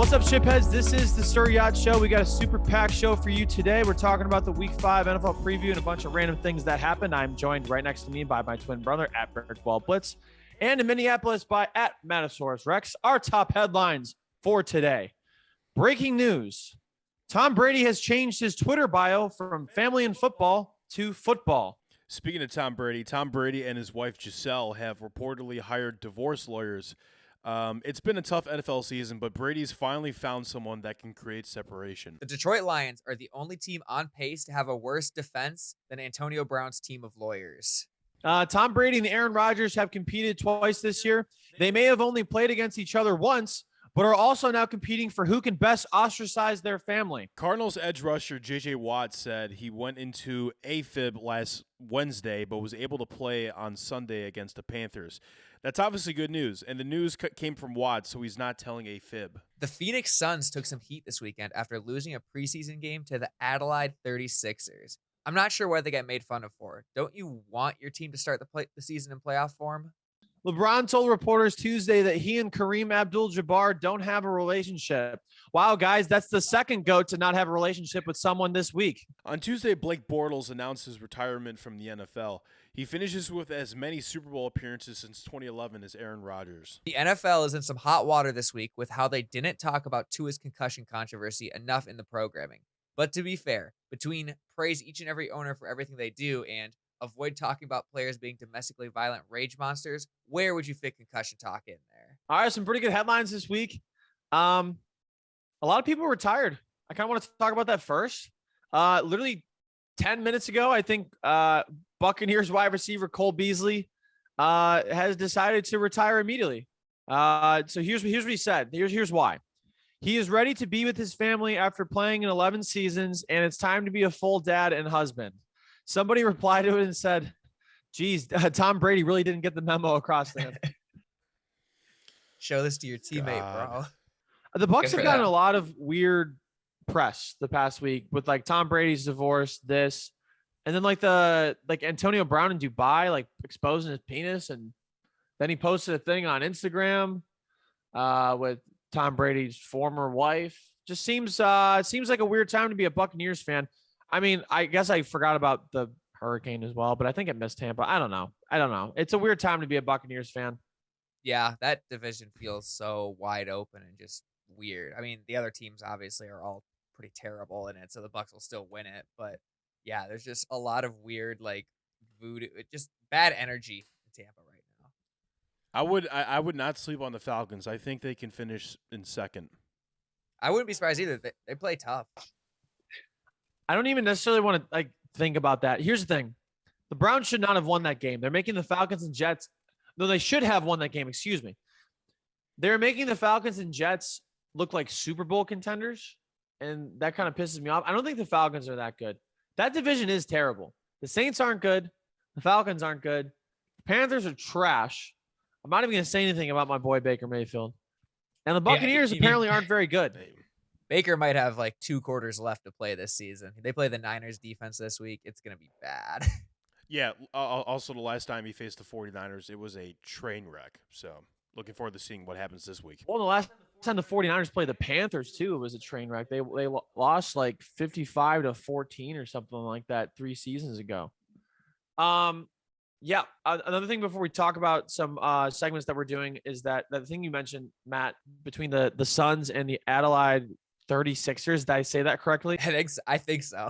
What's up, shipheads? This is the Sir Yacht Show. We got a super packed show for you today. We're talking about the Week 5 NFL preview and a bunch of random things that happened. I'm joined right next to me by my twin brother at Ball Blitz, and in Minneapolis by at Matasaurus Rex. Our top headlines for today. Breaking news. Tom Brady has changed his Twitter bio from family and football to football. Speaking of Tom Brady and his wife Giselle have reportedly hired divorce lawyers. It's been a tough NFL season, but Brady's finally found someone that can create separation. The Detroit Lions are the only team on pace to have a worse defense than Antonio Brown's team of lawyers. Tom Brady and Aaron Rodgers have competed twice this year. They may have only played against each other once, but are also now competing for who can best ostracize their family. Cardinals edge rusher J.J. Watt said he went into AFib last Wednesday, but was able to play on Sunday against the Panthers. That's obviously good news, and the news came from Watt, so he's not telling a fib. The Phoenix Suns took some heat this weekend after losing a preseason game to the Adelaide 36ers. I'm not sure what they got made fun of for. Don't you want your team to start the season in playoff form? LeBron told reporters Tuesday that he and Kareem Abdul-Jabbar don't have a relationship. Wow, guys, that's the second GOAT to not have a relationship with someone this week. On Tuesday, Blake Bortles announced his retirement from the NFL. He finishes with as many Super Bowl appearances since 2011 as Aaron Rodgers. The NFL is in some hot water this week with how they didn't talk about Tua's concussion controversy enough in the programming. But to be fair, between praise each and every owner for everything they do and avoid talking about players being domestically violent rage monsters, where would you fit concussion talk in there? All right, some pretty good headlines this week. A lot of people retired. I kind of want to talk about that first. Literally 10 minutes ago, I think Buccaneers wide receiver Cole Beasley has decided to retire immediately. So here's what he said. Here's why. He is ready to be with his family after playing in 11 seasons, and it's time to be a full dad and husband. Somebody replied to it and said, geez, Tom Brady really didn't get the memo across to him. Show this to your teammate, bro. The Bucs have gotten a lot of weird press the past week with like Tom Brady's divorce, this, and then like Antonio Brown in Dubai, like exposing his penis. And then he posted a thing on Instagram with Tom Brady's former wife. Just seems like a weird time to be a Buccaneers fan. I mean, I guess I forgot about the hurricane as well, but I think it missed Tampa. I don't know. It's a weird time to be a Buccaneers fan. Yeah, that division feels so wide open and just weird. I mean, the other teams obviously are all pretty terrible in it, so the Bucs will still win it. But yeah, there's just a lot of weird, like voodoo, just bad energy in Tampa right now. I would not sleep on the Falcons. I think they can finish in second. I wouldn't be surprised either. They play tough. I don't even necessarily want to like think about that. Here's the thing. The Browns should not have won that game. They're making the Falcons and Jets. No, they should have won that game. Excuse me. They're making the Falcons and Jets look like Super Bowl contenders. And that kind of pisses me off. I don't think the Falcons are that good. That division is terrible. The Saints aren't good. The Falcons aren't good. The Panthers are trash. I'm not even going to say anything about my boy Baker Mayfield. And the Buccaneers apparently aren't very good. Baker might have like 2 quarters left to play this season. They play the Niners defense this week. It's going to be bad. Yeah. Also, the last time he faced the 49ers, it was a train wreck. So looking forward to seeing what happens this week. Well, the last time the 49ers played the Panthers, too, it was a train wreck. They lost like 55-14 or something like that 3 seasons ago. Yeah. Another thing before we talk about some segments that we're doing is that the thing you mentioned, Matt, between the Suns and the Adelaide 36ers. Did I say that correctly? I think so.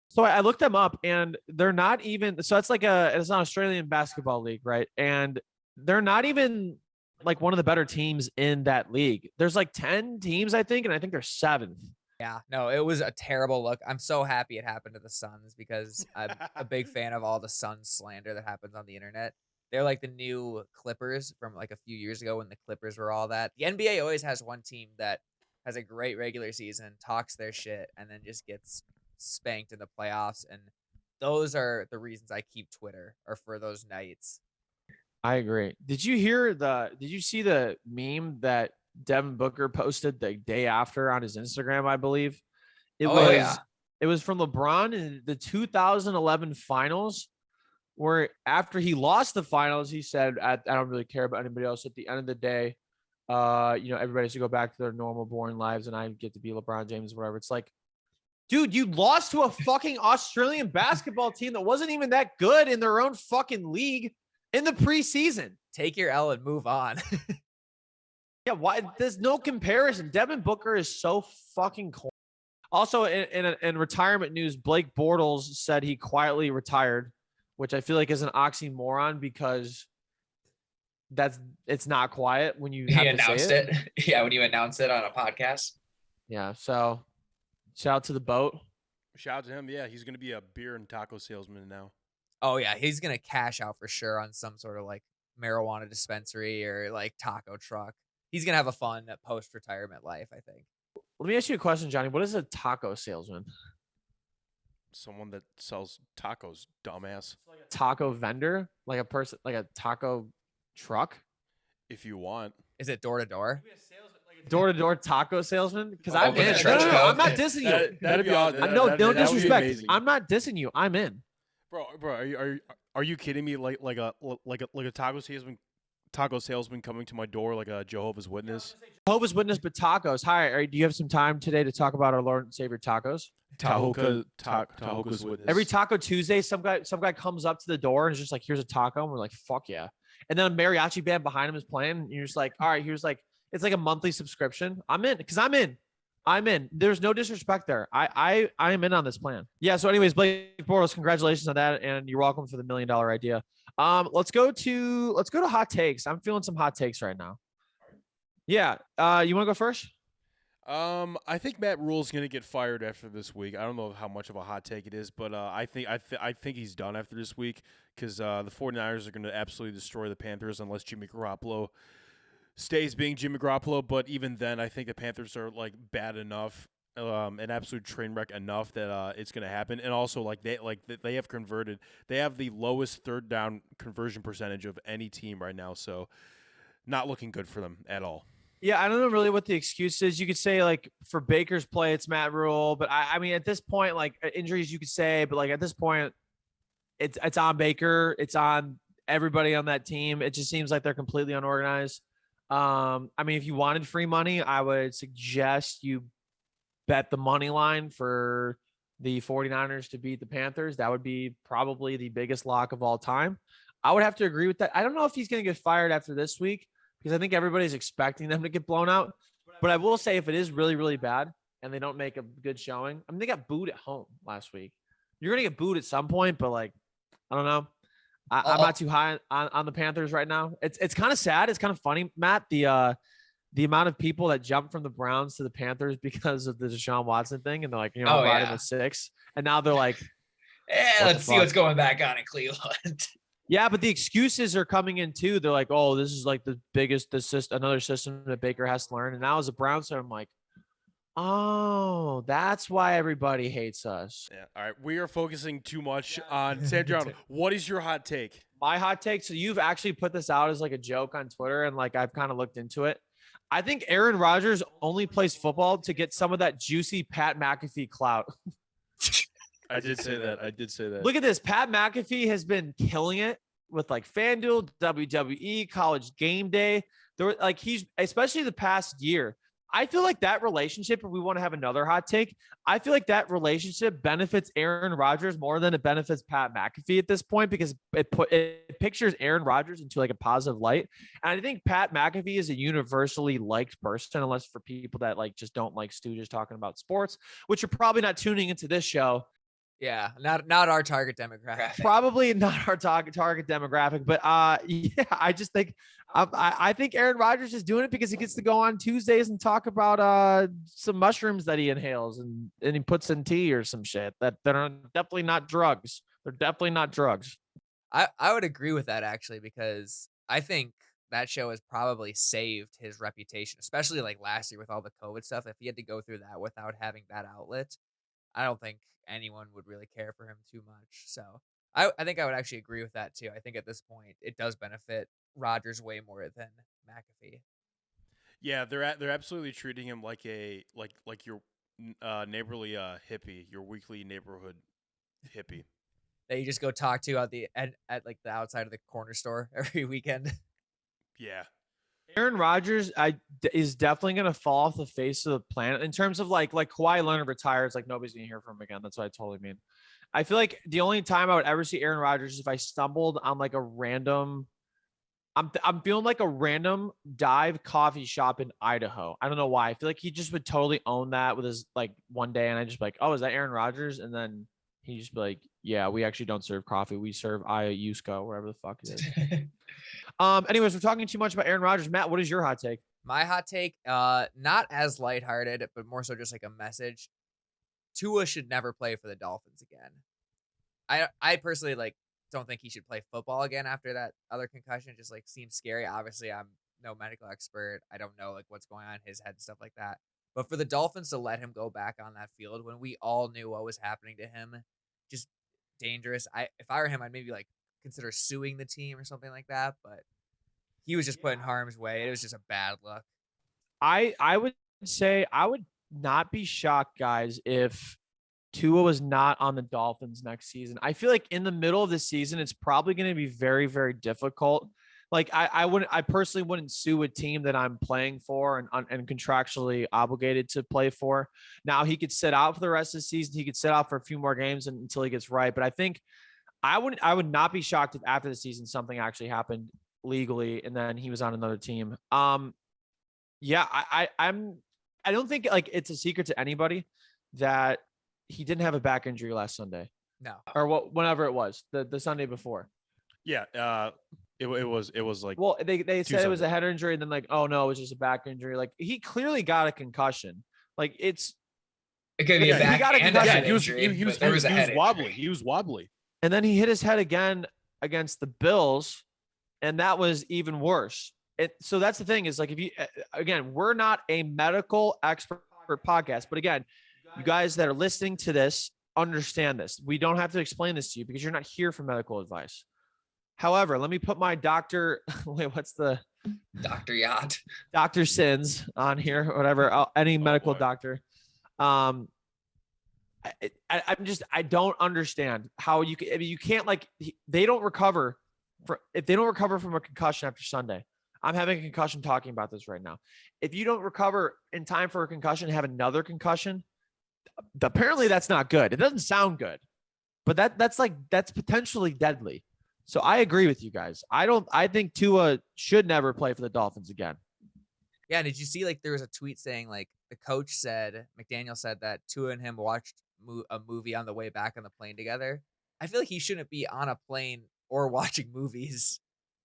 So I looked them up, and they're not even. So it's like it's an Australian basketball league, right? And they're not even like one of the better teams in that league. There's like 10 teams, I think, and I think they're 7th. Yeah, no, it was a terrible look. I'm so happy it happened to the Suns because I'm a big fan of all the Suns slander that happens on the internet. They're like the new Clippers from like a few years ago when the Clippers were all that. The NBA always has one team that has a great regular season, talks their shit, and then just gets spanked in the playoffs. And those are the reasons I keep Twitter, or for those nights. I agree. Did you see the meme that Devin Booker posted the day after on his Instagram, I believe? It was from LeBron in the 2011 finals, where after he lost the finals, he said, I don't really care about anybody else. At the end of the day, everybody has to go back to their normal boring lives and I get to be LeBron James, whatever. It's like, dude, you lost to a fucking Australian basketball team that wasn't even that good in their own fucking league in the preseason. Take your L and move on. Yeah, why? There's no comparison. Devin Booker is so fucking cool. Also, in retirement news, Blake Bortles said he quietly retired, which I feel like is an oxymoron because it's not quiet when you have He to say announced it. Yeah, when you announce it on a podcast. Yeah, so shout out to the boat. Shout out to him. Yeah, he's going to be a beer and taco salesman now. Oh yeah, he's gonna cash out for sure on some sort of like marijuana dispensary or like taco truck. He's gonna have a fun post-retirement life, I think. Let me ask you a question, Johnny. What is a taco salesman? Someone that sells tacos, dumbass. Taco vendor, like a person, like a taco truck. If you want. Is it door to door? Door-to-door taco salesman? Because Open I'm the in. trench No, coat. I'm not dissing you. That'd be awesome. No That would be disrespect. amazing. I'm not dissing you. I'm in. Bro, are you kidding me? Like a taco salesman coming to my door like a Jehovah's Witness. Jehovah's Witness, but tacos. Hi, do you have some time today to talk about our Lord and Savior tacos? Tahoka's Witness. Every Taco Tuesday, some guy comes up to the door and is just like, "Here's a taco," and we're like, "Fuck yeah!" And then a mariachi band behind him is playing, and you're just like, "All right, here's like." It's like a monthly subscription. I'm in because I'm in. There's no disrespect there. I am in on this plan. Yeah. So, anyways, Blake Bortles, congratulations on that, and you're welcome for the $1 million idea. Let's go to hot takes. I'm feeling some hot takes right now. Yeah. You want to go first? I think Matt Rule's gonna get fired after this week. I don't know how much of a hot take it is, but I think he's done after this week because the 49ers are gonna absolutely destroy the Panthers unless Jimmy Garoppolo stays being Jimmy Garoppolo, but even then, I think the Panthers are like bad enough, an absolute train wreck enough that it's gonna happen. And also, they have converted. They have the lowest third down conversion percentage of any team right now, so not looking good for them at all. Yeah, I don't know really what the excuse is. You could say like for Baker's play, it's Matt Rule, but I mean at this point, like injuries, you could say, but like at this point, it's on Baker, it's on everybody on that team. It just seems like they're completely unorganized. I mean, if you wanted free money, I would suggest you bet the money line for the 49ers to beat the Panthers. That would be probably the biggest lock of all time. I would have to agree with that. I don't know if he's going to get fired after this week because I think everybody's expecting them to get blown out. But I will say if it is really, really bad and they don't make a good showing, I mean, they got booed at home last week. You're going to get booed at some point, but like, I don't know. I'm not too high on the Panthers right now. It's kind of sad. It's kind of funny, Matt. The amount of people that jumped from the Browns to the Panthers because of the Deshaun Watson thing, and they're like, brought in a 6, and now they're like, let's see what's going back on in Cleveland. Yeah, but the excuses are coming in too. They're like, oh, this is like the biggest another system that Baker has to learn. And now as a Browns fan, I'm like, oh, that's why everybody hates us. Yeah. All right. We are focusing too much on Sam Darnold. What is your hot take? My hot take. So you've actually put this out as like a joke on Twitter, and like I've kind of looked into it. I think Aaron Rodgers only plays football to get some of that juicy Pat McAfee clout. I did say that. Look at this. Pat McAfee has been killing it with like FanDuel, WWE, College Game Day. There were like he's especially the past year. I feel like that relationship, if we want to have another hot take, I feel like that relationship benefits Aaron Rodgers more than it benefits Pat McAfee at this point because it pictures Aaron Rodgers into like a positive light. And I think Pat McAfee is a universally liked person, unless for people that like just don't like stooges talking about sports, which are probably not tuning into this show. Yeah, not our target demographic. Probably not our target demographic, but yeah, I just think I think Aaron Rodgers is doing it because he gets to go on Tuesdays and talk about some mushrooms that he inhales and he puts in tea or some shit that are definitely not drugs. They're definitely not drugs. I would agree with that actually because I think that show has probably saved his reputation, especially like last year with all the COVID stuff. If he had to go through that without having that outlet, I don't think anyone would really care for him too much. So I think I would actually agree with that too. I think at this point it does benefit Rodgers way more than McAfee. Yeah, they're absolutely treating him like your neighborly hippie, your weekly neighborhood hippie that you just go talk to at like the outside of the corner store every weekend. Yeah. Aaron Rodgers is definitely going to fall off the face of the planet in terms of like Kawhi Leonard retires, like nobody's going to hear from him again. That's what I totally mean. I feel like the only time I would ever see Aaron Rodgers is if I stumbled on like a random. I'm feeling like a random dive coffee shop in Idaho. I don't know why. I feel like he just would totally own that with his like one day, and I just be like, oh, is that Aaron Rodgers? And then he just be like, yeah, we actually don't serve coffee. We serve Iusko, wherever the fuck it is. Anyways, we're talking too much about Aaron Rodgers. Matt, what is your hot take? My hot take, not as lighthearted, but more so just like a message. Tua should never play for the Dolphins again. I personally don't think he should play football again after that other concussion. It just like seems scary. Obviously, I'm no medical expert. I don't know like what's going on in his head and stuff like that. But for the Dolphins to let him go back on that field when we all knew what was happening to him, just dangerous. If I were him, I'd maybe like consider suing the team or something like that. But he was just put in harm's way. It was just a bad look. I would say I would not be shocked, guys, if Tua was not on the Dolphins next season. I feel like in the middle of the season, it's probably going to be very, very difficult. Like I personally wouldn't sue a team that I'm playing for and contractually obligated to play for. Now he could sit out for the rest of the season. He could sit out for a few more games until he gets right. But I think I would not be shocked if after the season something actually happened legally and then he was on another team. Yeah, I don't think like it's a secret to anybody that he didn't have a back injury last Sunday. No. Or whenever it was, the Sunday before. Yeah, it was like, well, they said it was Sundays. a head injury, and then like, oh no, it was just a back injury. Like he clearly got a concussion. Like It could be Yeah, a he back got a and a concussion. head he was injury, he was but there was a head wobbly. injury. He was wobbly. and then he hit his head again against the Bills, and that was even worse. So that's the thing is like if you again, we're not a medical expert podcast, but again, you guys that are listening to this understand this. We don't have to explain this to you because you're not here for medical advice. However, let me put my doctor. Wait, what's the Dr. Yacht. Dr. Sins on here? Whatever, any medical boy. doctor. I'm just I don't understand how you can. I mean, you can't like they don't recover if they don't recover from a concussion after Sunday. I'm having a concussion talking about this right now. If you don't recover in time for a concussion, have another concussion, apparently that's not good. It doesn't sound good, but that's potentially deadly. So I agree with you guys. I think Tua should never play for the Dolphins again. Yeah, did you see like there was a tweet saying like the coach said, McDaniel said that Tua and him watched a movie on the way back on the plane together. I feel like he shouldn't be on a plane or watching movies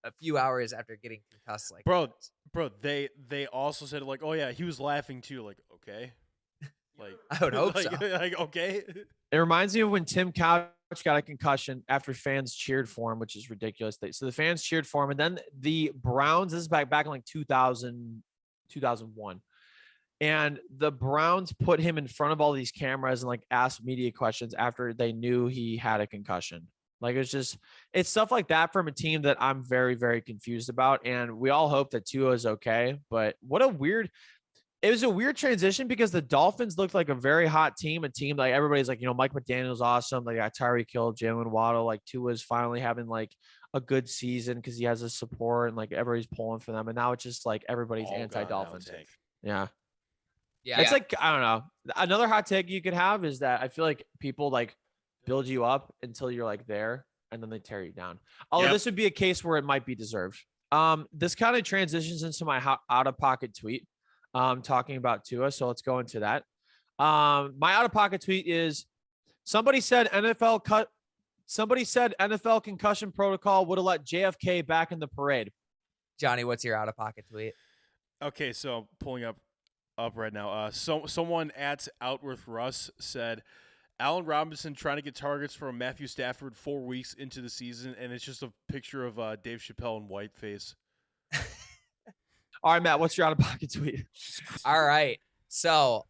a few hours after getting concussed like Bro, that. they also said like, oh yeah, he was laughing too. Like, okay, like I would hope like, so. like okay. It reminds me of when Tim Couch got a concussion after fans cheered for him, which is ridiculous. So the fans cheered for him, and then the Browns, this is back in like 2001. And the Browns put him in front of all these cameras and like asked media questions after they knew he had a concussion. Like it's stuff like that from a team that I'm very, very confused about. And we all hope that Tua is okay. But it was a weird transition because the Dolphins looked like a very hot team, a team like everybody's like, Mike McDaniel's awesome. They got Tyreek Hill, Jalen Waddle, like Tua's finally having like a good season because he has a support and like everybody's pulling for them. And now it's just like everybody's All gone anti-Dolphins. down tank. Yeah. Yeah. It's like, I don't know. Another hot take you could have is that I feel like people like build you up until you're like there and then they tear you down. Although this would be a case where it might be deserved. This kind of transitions into my out of pocket tweet talking about Tua. So let's go into that. My out of pocket tweet is somebody said NFL concussion protocol would have let JFK back in the parade. Johnny, what's your out of pocket tweet? Okay, so pulling up right now. Someone at Outworth Russ said Allen Robinson trying to get targets from Matthew Stafford 4 weeks into the season, and it's just a picture of Dave Chappelle in whiteface. All right, Matt, what's your out of pocket tweet? All right. So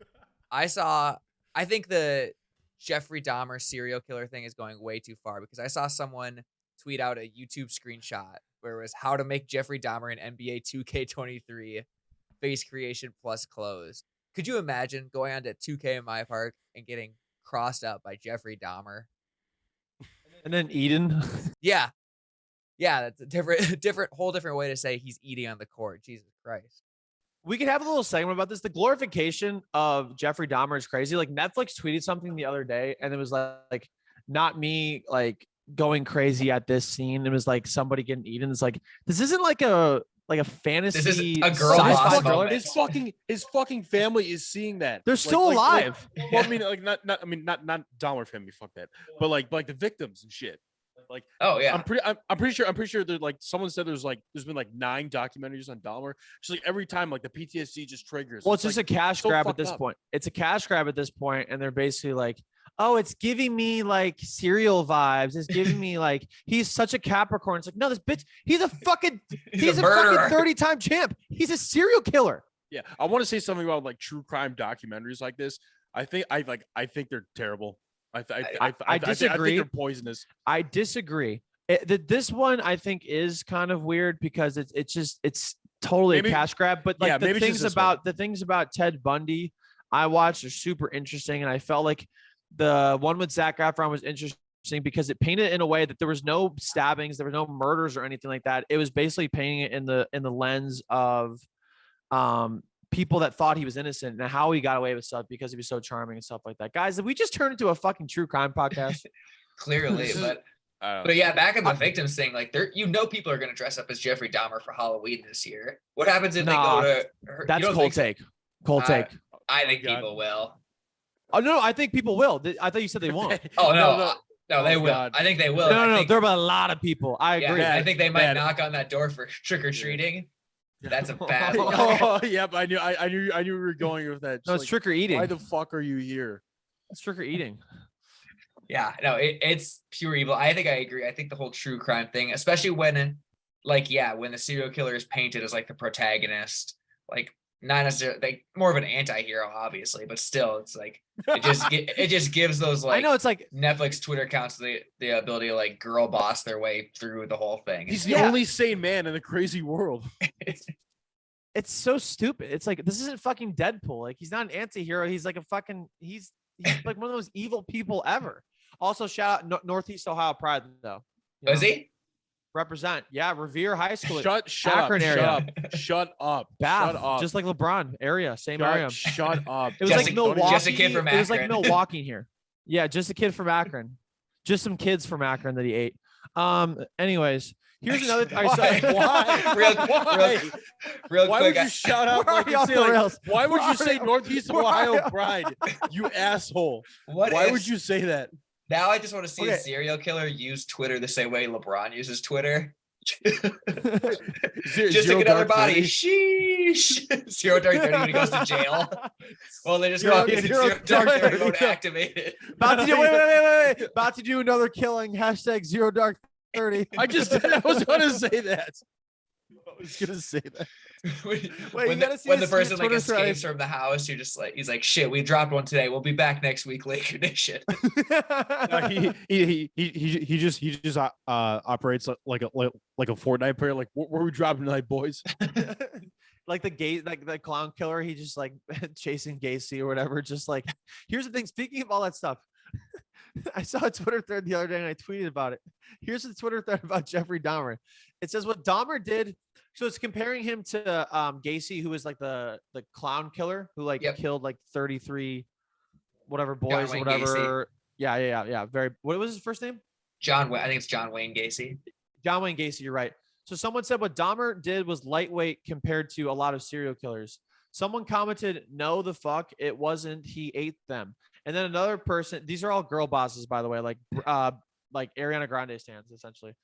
I think the Jeffrey Dahmer serial killer thing is going way too far because I saw someone tweet out a YouTube screenshot where it was how to make Jeffrey Dahmer in NBA 2K23 face creation plus clothes. Could you imagine going on to 2K in my park and getting crossed up by Jeffrey Dahmer? And then Eden. Yeah. Yeah, that's a whole different way to say he's eating on the court. Jesus Christ. We could have a little segment about this. The glorification of Jeffrey Dahmer is crazy. Like Netflix tweeted something the other day, and it was like not me like going crazy at this scene. It was like somebody getting eaten. It's like this isn't like a fantasy. This is a girl sci-fi boss thriller. moment. His fucking family is seeing that. They're still alive. Well, I mean, like not Dahmer family. Fuck that. But like the victims and shit. Like, Oh yeah. I'm pretty sure there's like someone said there's been like 9 documentaries on Dahmer. Just like every time like the PTSD just triggers. Well, it's just like, a cash so grab at fucked this up. point. It's a cash grab at this point, and they're basically like, "Oh, it's giving me like serial vibes. It's giving me like he's such a Capricorn." It's like, no, this bitch, he's a fucking he's a fucking 30-time champ. He's a serial killer. Yeah, I want to say something about like true crime documentaries like this. I think they're terrible. I disagree. I think they're poisonous. I disagree. This one I think is kind of weird because it's totally Maybe- a cash grab. But like yeah, maybe it's just the things about Ted Bundy I watched are super interesting, and I felt like the one with Zac Efron was interesting because it painted it in a way that there was no stabbings, there were no murders or anything like that. It was basically painting it in the lens of people that thought he was innocent and how he got away with stuff because he was so charming and stuff like that. Guys, did we just turn into a fucking true crime podcast? Clearly, but yeah, back on the victims thing, like people are gonna dress up as Jeffrey Dahmer for Halloween this year. What happens if they go to? That's cold take. Cold take. I think God. people will. Oh no, I think people will. I thought you said they won't. Oh no, they Oh, will. God. I think they will. No, there are a lot of people. I agree. I think they might Bad. knock on that door for trick or treating. That's a bad look. Oh yeah, but I knew we were going with that. No, it's Just trick or eating. Why the fuck are you here? It's trick or eating. Yeah, no, it's pure evil. I think I agree. I think the whole true crime thing, especially when the serial killer is painted as like the protagonist, like not necessarily like more of an anti-hero, obviously, but still, it's like it just gives those like I know it's like Netflix Twitter accounts the ability to like girl boss their way through the whole thing. He's the only sane man in the crazy world. it's so stupid. It's like this isn't fucking Deadpool. Like he's not an anti-hero. He's like he's like one of those evil people ever. Also, shout out Northeast Ohio Pride though. Is he? Represent, yeah, Revere High School. Shut Akron up, area. shut up, Bath, shut up. just like LeBron area, same area. Shut up. It was Just like a- Milwaukee. just a kid from It was like Akron. Milwaukee here. Yeah, just a kid from Akron. Just some kids from Akron that he ate. Anyways, here's another. Why? Real Why quick. would you shout out Where like are you off say, the like, rails? why would Where you say are you- Northeast where are Ohio you? Pride? You asshole. What Why if- would you say that? Now I just want to see Okay. a serial killer use Twitter the same way LeBron uses Twitter. Zero Just took another dark body. 30. Sheesh. Zero Dark 30 when he goes to jail. Well, they just Zero- got zero Dark Dark 30 mode 30. activated. About to do wait. About to do another killing. Hashtag Zero Dark 30. I was going to say that. I was going to say that. when you gotta see when the his person like Twitter thread. escapes from the house, you're just like, he's like, shit, we dropped one today. We'll be back next week, Laker Nation. No, he just operates like a Fortnite player. Like where we dropping tonight, boys? Like the clown killer, he just like chasing Gacy or whatever. Just like, here's the thing. Speaking of all that stuff, I saw a Twitter thread the other day and I tweeted about it. Here's the Twitter thread about Jeffrey Dahmer. It says what Dahmer did. So it's comparing him to Gacy, who was like the clown killer who like killed like 33 whatever boys or Wayne whatever. Yeah. Very. What was his first name? I think it's John Wayne Gacy. John Wayne Gacy. You're right. So someone said what Dahmer did was lightweight compared to a lot of serial killers. Someone commented, "No, the fuck, it wasn't. He ate them." And then another person. These are all girl bosses, by the way, like Ariana Grande stands essentially.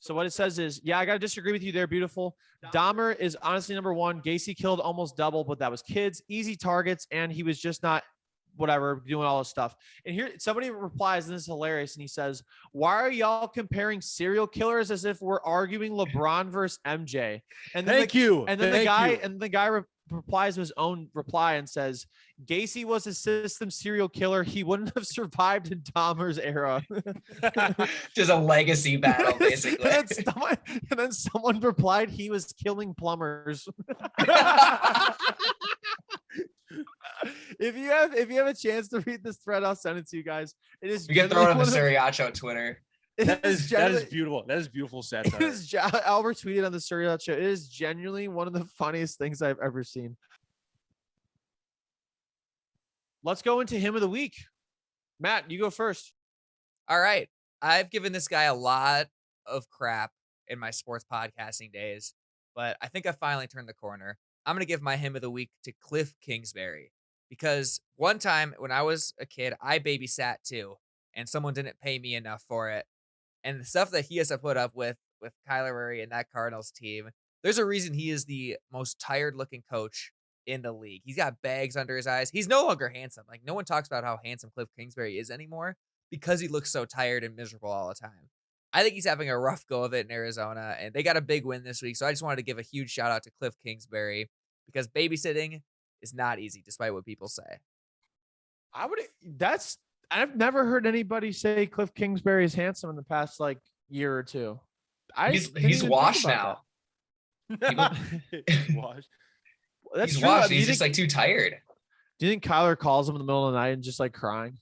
So what it says is, yeah, I got to disagree with you there, beautiful. Dahmer is honestly number one. Gacy killed almost double, but that was kids, easy targets, and he was just not whatever doing all this stuff. And here somebody replies, and this is hilarious, and he says, "Why are y'all comparing serial killers as if we're arguing LeBron versus MJ?" And then Thank you. And then Thank the guy replies to his own reply and says, "Gacy was a system serial killer. He wouldn't have survived in Dahmer's era." Just a legacy battle, basically. and then someone replied, "He was killing plumbers." If you have a chance to read this thread, I'll send it to you guys. It is We can throw it on the genuinely Suriacho Twitter. That is beautiful. That is beautiful satire. Albert tweeted on the Serial Show. It is genuinely one of the funniest things I've ever seen. Let's go into him of the week. Matt, you go first. All right. I've given this guy a lot of crap in my sports podcasting days, but I think I finally turned the corner. I'm going to give my him of the week to Cliff Kingsbury, because one time when I was a kid, I babysat too, and someone didn't pay me enough for it. And the stuff that he has to put up with Kyler Murray and that Cardinals team, there's a reason he is the most tired looking coach in the league. He's got bags under his eyes. He's no longer handsome. Like, no one talks about how handsome Cliff Kingsbury is anymore because he looks so tired and miserable all the time. I think he's having a rough go of it in Arizona, and they got a big win this week. So I just wanted to give a huge shout out to Cliff Kingsbury, because babysitting is not easy, despite what people say. I've never heard anybody say Cliff Kingsbury is handsome in the past like year or two. He's washed now. He's washed. That's He's true. washed. He's just like too tired. Do you think Kyler calls him in the middle of the night and just like crying?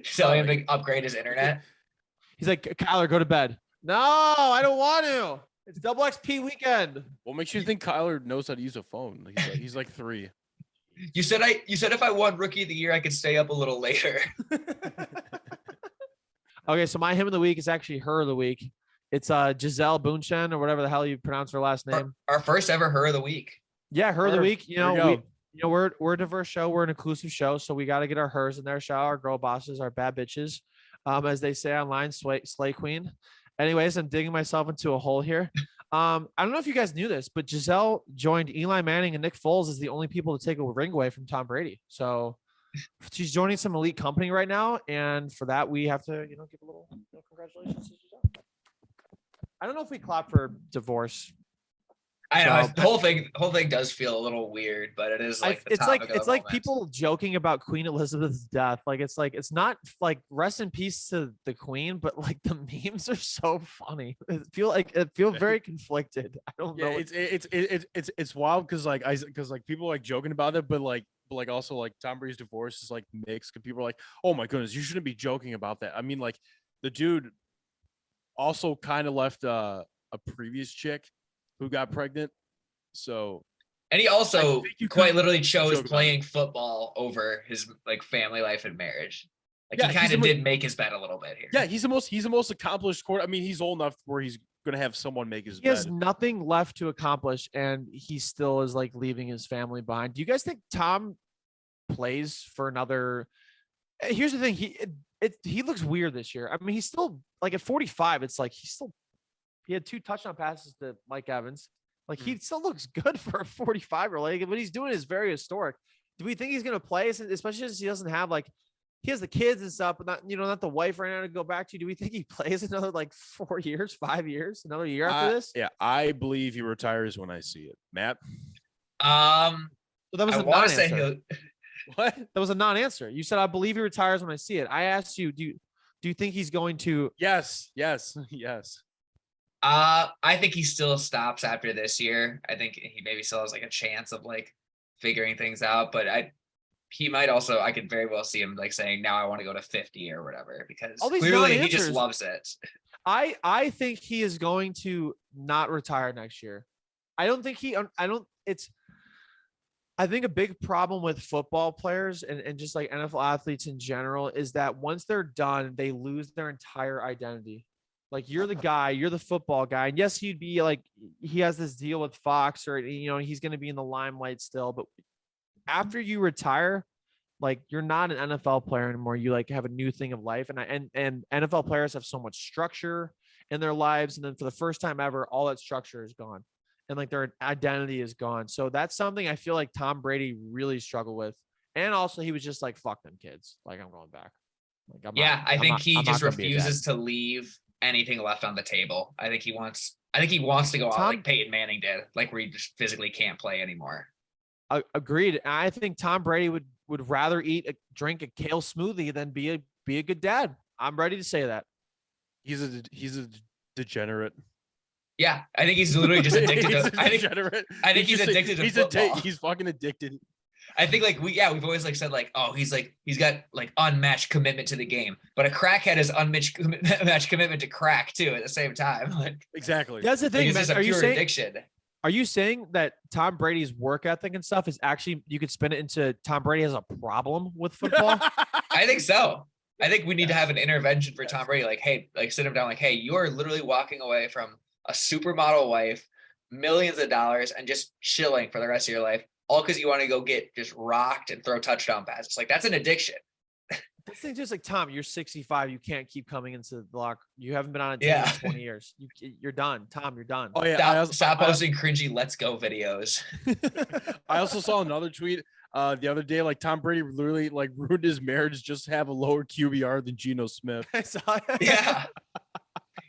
Telling him to upgrade his internet. He's like, Kyler, go to bed. No, I don't want to. It's double XP weekend. What makes you think Kyler knows how to use a phone? He's like 3. You said if I won Rookie of the Year, I could stay up a little later. Okay, so my him of the week is actually her of the week. It's Giselle Bundchen, or whatever the hell you pronounce her last name. Our first ever her of the week. Yeah, her of the week. There we go. We're a diverse show. We're an inclusive show, so we got to get our hers in their show, our girl bosses, our bad bitches, as they say online, slay queen. Anyways, I'm digging myself into a hole here. I don't know if you guys knew this, but Giselle joined Eli Manning and Nick Foles as the only people to take a ring away from Tom Brady. So she's joining some elite company right now, and for that we have to, give a little congratulations to Giselle. I don't know if we clap for divorce. I know the whole thing does feel a little weird, but it is like it's like people joking about Queen Elizabeth's death. Like it's not like rest in peace to the Queen, but like the memes are so funny. It feel very conflicted. I don't know. It's wild because people like joking about it, but like also like Tom Brady's divorce is like mixed. Because people are like, oh my goodness, you shouldn't be joking about that. I mean, like the dude also kind of left a previous chick who got pregnant. So, and he also quite literally chose playing football over his like family life and marriage. Like he kind of did make his bed a little bit here. Yeah, he's the most accomplished quarterback. I mean, he's old enough where he's gonna have someone make his bed. He has nothing left to accomplish, and he still is like leaving his family behind. Do you guys think Tom plays for another? Here's the thing: he looks weird this year. I mean, he's still like at 45. It's like he had 2 touchdown passes to Mike Evans. Like he still looks good for a 45-year-old. Like what he's doing is very historic. Do we think he's going to play, especially since he doesn't have he has the kids and stuff, but not the wife right now to go back to? Do we think he plays another 4 years, 5 years, another year after this? Yeah, I believe he retires when I see it. Matt? So that was a non-answer. What? That was a non-answer. You said, I believe he retires when I see it. I asked you, do you think he's going to? Yes. I think he still stops after this year. I think he maybe still has a chance of figuring things out, but he might also, I could very well see him saying, now I want to go to 50 or whatever, because clearly he just loves it. I think he is going to not retire next year. I think a big problem with football players and just NFL athletes in general is that once they're done, they lose their entire identity. You're the guy, you're the football guy. And yes, he'd be he has this deal with Fox, or, he's going to be in the limelight still. But after you retire, you're not an NFL player anymore. You have a new thing of life. And NFL players have so much structure in their lives. And then for the first time ever, all that structure is gone. And their identity is gone. So that's something I feel like Tom Brady really struggled with. And also he was just fuck them kids. I'm going back. I think he just refuses to leave anything left on the table. I think he wants to go out like Peyton Manning did, where he just physically can't play anymore. Agreed. I think Tom Brady would rather drink a kale smoothie than be a good dad. I'm ready to say that. He's a degenerate. Yeah, I think he's literally just addicted to. I think he's addicted to football. He's fucking addicted. I think like we've always like said like, oh, he's got like unmatched commitment to the game, but a crackhead is unmatched commitment to crack too at the same time. Like Exactly. That's the like thing, it's man. just a pure addiction. Are you saying that Tom Brady's work ethic and stuff is actually, you could spin it into Tom Brady has a problem with football? I think so. I think we need to have an intervention for Tom Brady. Like, hey, like sit him down. Like, hey, you are literally walking away from a supermodel wife, millions of dollars, and just chilling for the rest of your life, all because you want to go get just rocked and throw touchdown passes. Like that's an addiction. This thing's just like, Tom, you're 65. You can't keep coming into the locker. You haven't been on a team Yeah. in 20 years. You're done. Tom, you're done. Oh yeah. Stop posting cringy "Let's Go" videos. I also saw another tweet the other day. Like Tom Brady literally like ruined his marriage just to have a lower QBR than Geno Smith. I saw it. Yeah.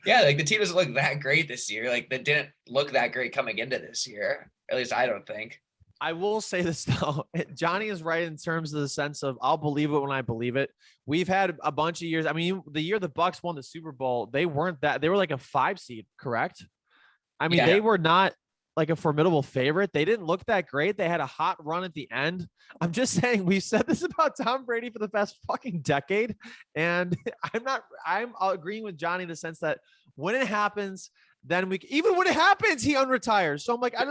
Yeah, like the team doesn't look that great this year. Like they didn't look that great coming into this year. At least I don't think. I will say this though. Johnny is right in terms of the sense of I'll believe it when I believe it. We've had a bunch of years. I mean, the year the Bucks won the Super Bowl, they weren't that. They were like a 5 seed, correct? I mean, Yeah. they were not like a formidable favorite. They didn't look that great. They had a hot run at the end. I'm just saying, we've said this about Tom Brady for the past fucking decade. And I'm agreeing with Johnny in the sense that when it happens, then even when it happens, he unretires. So I'm like, I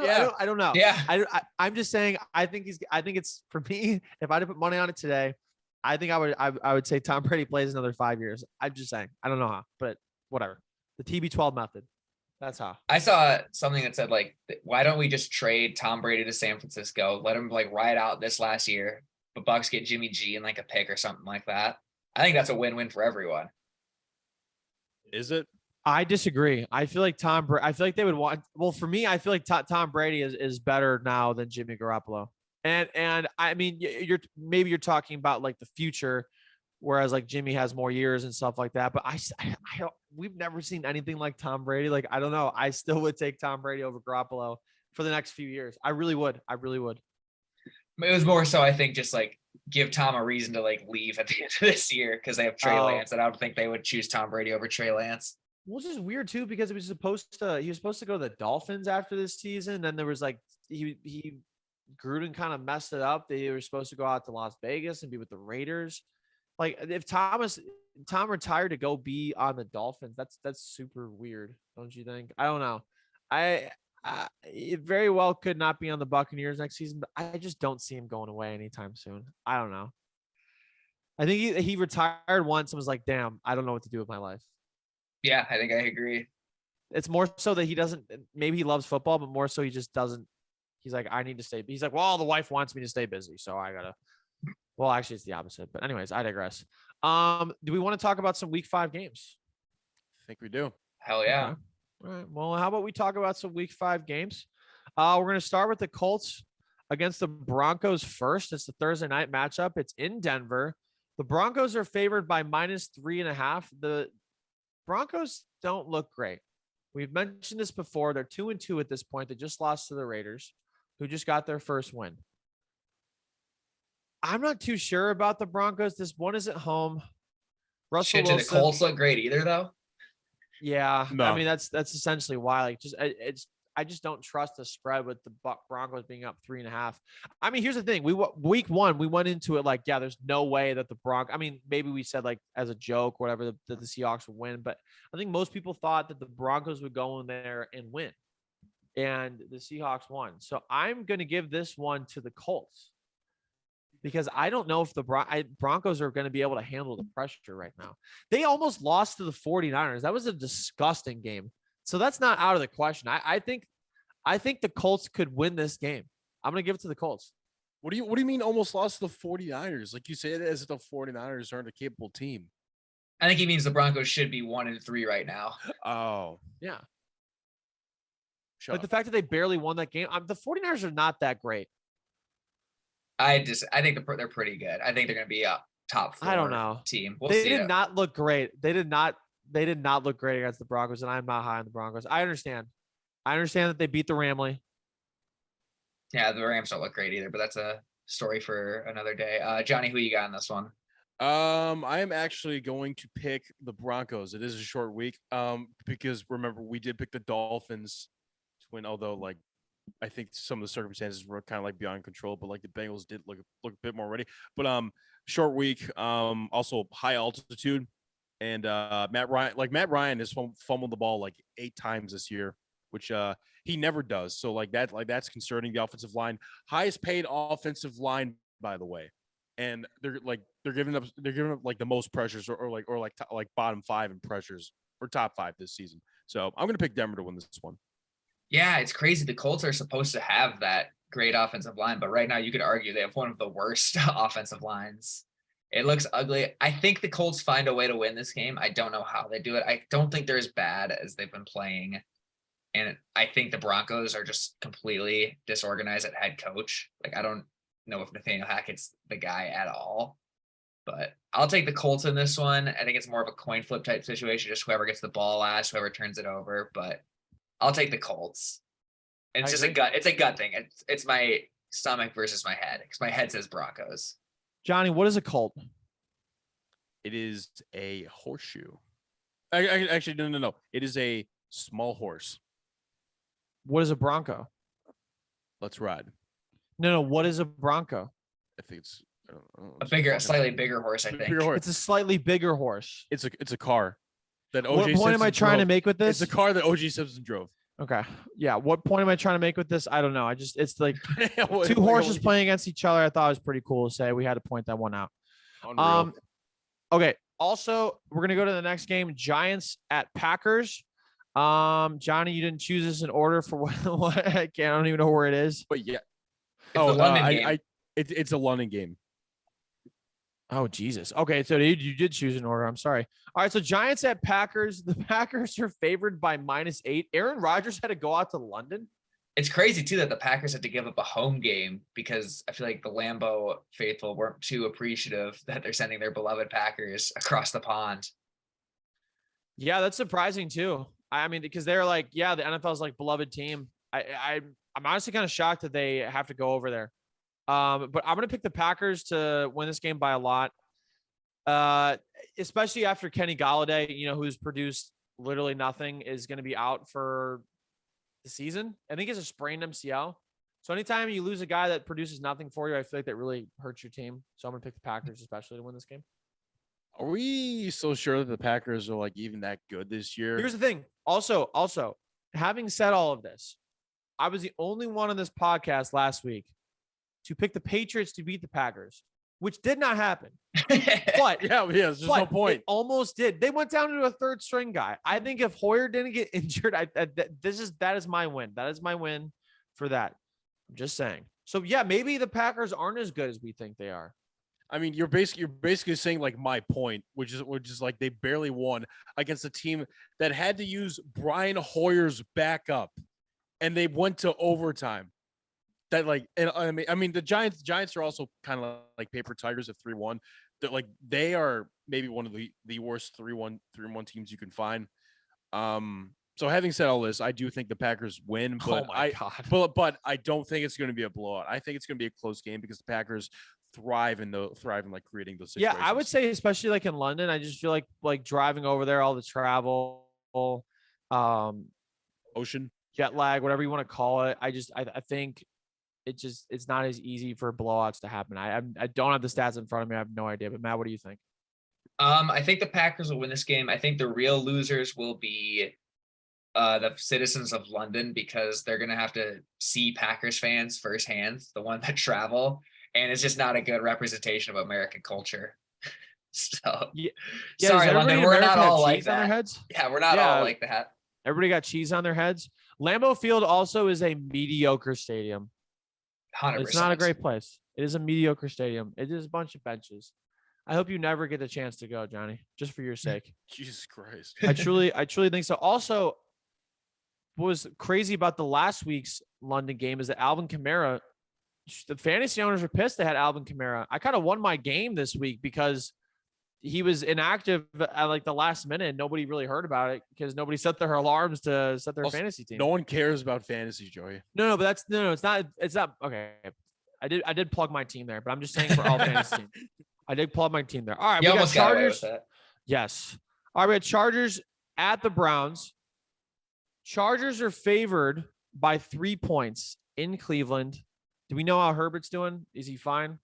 don't know. Yeah. I'm just saying, I think it's for me, if I had to put money on it today, I think I would say Tom Brady plays another 5 years. I'm just saying, I don't know how, but whatever. The TB12 method. That's how. I saw something that said like, why don't we just trade Tom Brady to San Francisco? Let him like ride out this last year, but Bucks get Jimmy G and like a pick or something like that. I think that's a win-win for everyone. Is it? I disagree. I feel like I feel like they would want. Well, for me, I feel like Tom Brady is better now than Jimmy Garoppolo. And I mean, you're talking about like the future, whereas like Jimmy has more years and stuff like that. But I don't, we've never seen anything like Tom Brady. Like I don't know. I still would take Tom Brady over Garoppolo for the next few years. I really would. I really would. It was more so I think just like give Tom a reason to like leave at the end of this year because they have Trey Lance, and I don't think they would choose Tom Brady over Trey Lance. Well, it's just weird too because he was supposed to go to the Dolphins after this season. Then there was like Gruden kind of messed it up. They were supposed to go out to Las Vegas and be with the Raiders. Like if Tom retired to go be on the Dolphins, that's super weird, don't you think? I don't know. It very well could not be on the Buccaneers next season, but I just don't see him going away anytime soon. I don't know. I think he retired once and was like, damn, I don't know what to do with my life. Yeah, I think I agree. It's more so that he doesn't, maybe he loves football, but more so he just doesn't. He's like, I need to stay. He's like, well, the wife wants me to stay busy. So I gotta, well, actually it's the opposite, but anyways, I digress. Do we want to talk about some week 5 games? I think we do. Hell yeah. Okay. All right. Well, how about we talk about some week 5 games? We're going to start with the Colts against the Broncos first. It's the Thursday night matchup. It's in Denver. The Broncos are favored by -3.5. The Broncos don't look great. We've mentioned this before. They're 2-2 at this point. They just lost to the Raiders, who just got their first win. I'm not too sure about the Broncos. This one is at home. Russell Shit, Wilson. did the Colts look great either though? Yeah, No. I mean that's essentially why. Like, I just don't trust the spread with the Broncos being up 3.5. I mean, here's the thing: week 1 we went into it like, yeah, there's no way that the Broncos. I mean, maybe we said like as a joke, or whatever, that the Seahawks would win, but I think most people thought that the Broncos would go in there and win, and the Seahawks won. So I'm going to give this one to the Colts because I don't know if the Broncos are going to be able to handle the pressure right now. They almost lost to the 49ers. That was a disgusting game. So that's not out of the question. I think the Colts could win this game. I'm going to give it to the Colts. What do you mean almost lost to the 49ers? Like you say it as if the 49ers aren't a capable team. I think he means the Broncos should be 1-3 right now. Oh. Yeah. Shut But up. the fact that they barely won that game, the 49ers are not that great. I think they're pretty good. I think they're going to be a top 4 I don't know. team. We'll They see. did not look great. They did not look great against the Broncos, and I'm not high on the Broncos. I understand that they beat the Ramley. Yeah, the Rams don't look great either, but that's a story for another day. Johnny, who you got in this one? I am actually going to pick the Broncos. It is a short week. Because remember, we did pick the Dolphins to win, although like I think some of the circumstances were kind of like beyond control, but like the Bengals did look a bit more ready. But short week, also high altitude, and Matt Ryan has fumbled the ball like 8 times this year, which he never does. So that's concerning. The offensive line, highest paid offensive line, by the way, and they're giving up like the most pressures or bottom 5 in pressures or top 5 this season. So I'm gonna pick Denver to win this one. Yeah, it's crazy. The Colts are supposed to have that great offensive line, but right now you could argue they have one of the worst offensive lines. It looks ugly. I think the Colts find a way to win this game. I don't know how they do it. I don't think they're as bad as they've been playing. And I think the Broncos are just completely disorganized at head coach. Like, I don't know if Nathaniel Hackett's the guy at all. But I'll take the Colts in this one. I think it's more of a coin flip type situation. Just whoever gets the ball last, whoever turns it over. But I'll take the Colts. And it's a gut thing. It's my stomach versus my head, because my head says Broncos. Johnny, what is a Colt? It is a horseshoe. Actually, no. It is a small horse. What is a Bronco? Let's ride. No. What is a Bronco? I think it's a slightly bigger horse. I think it's a slightly bigger horse. It's a car that OJ. What point Simpson am I trying to make with this? It's a car that OJ Simpson drove. Okay. Yeah. What point am I trying to make with this? I don't know. It's like Well, two horses playing against each other. I thought it was pretty cool to say. We had to point that one out. Unreal. Okay. Also, we're gonna go to the next game. Giants at Packers. Johnny, you didn't choose this in order for what I don't even know where it is. But yeah. It's the London game. It's a London game. Oh, Jesus. Okay, so you did choose an order. I'm sorry. All right, so Giants at Packers. The Packers are favored by -8. Aaron Rodgers had to go out to London. It's crazy, too, that the Packers had to give up a home game, because I feel like the Lambeau faithful weren't too appreciative that they're sending their beloved Packers across the pond. Yeah, that's surprising, too. I mean, because they're like, yeah, the NFL's like beloved team. I'm honestly kind of shocked that they have to go over there. But I'm going to pick the Packers to win this game by a lot. Especially after Kenny Golladay, who's produced literally nothing, is going to be out for the season. I think it's a sprained MCL. So anytime you lose a guy that produces nothing for you, I feel like that really hurts your team. So I'm going to pick the Packers, especially to win this game. Are we so sure that the Packers are like even that good this year? Here's the thing. Also, having said all of this, I was the only one on this podcast last week to pick the Patriots to beat the Packers, which did not happen. But there's just no point. It almost did. They went down to a third string guy. I think if Hoyer didn't get injured, that is my win. That is my win for that. I'm just saying. So yeah, maybe the Packers aren't as good as we think they are. I mean, you're basically saying like my point, which is like they barely won against a team that had to use Brian Hoyer's backup, and they went to overtime. That I mean the Giants are also kind of like paper tigers at 3-1. That they are maybe one of the worst 3-1 teams you can find. So having said all this, I do think the Packers win, but but I don't think it's going to be a blowout. I think it's going to be a close game because the Packers thrive in like creating those situations. Yeah, I would say especially like in London, I just feel like driving over there, all the travel, ocean jet lag, whatever you want to call it. I think it's not as easy for blowouts to happen. I don't have the stats in front of me. I have no idea. But Matt, what do you think? I think the Packers will win this game. I think the real losers will be the citizens of London, because they're going to have to see Packers fans firsthand, the one that travel. And it's just not a good representation of American culture. So, sorry, London, we're not all like that. Yeah, we're not all like that. Everybody got cheese on their heads. Lambeau Field also is a mediocre stadium. 100%. It's not a great place. It is a mediocre stadium. It is a bunch of benches. I hope you never get the chance to go, Johnny, just for your sake. Jesus Christ. I truly think so. Also, what was crazy about the last week's London game is that Alvin Kamara, the fantasy owners were pissed they had Alvin Kamara. I kind of won my game this week because he was inactive at like the last minute and nobody really heard about it because nobody set their alarms to set their fantasy team. No one cares about fantasy, Joey. No, but it's not okay. I did plug my team there, but I'm just saying for all fantasy teams. I did plug my team there. All right, you we got Chargers. Got away with that. Yes. All right, we got Chargers at the Browns. Chargers are favored by 3 points in Cleveland. Do we know how Herbert's doing? Is he fine?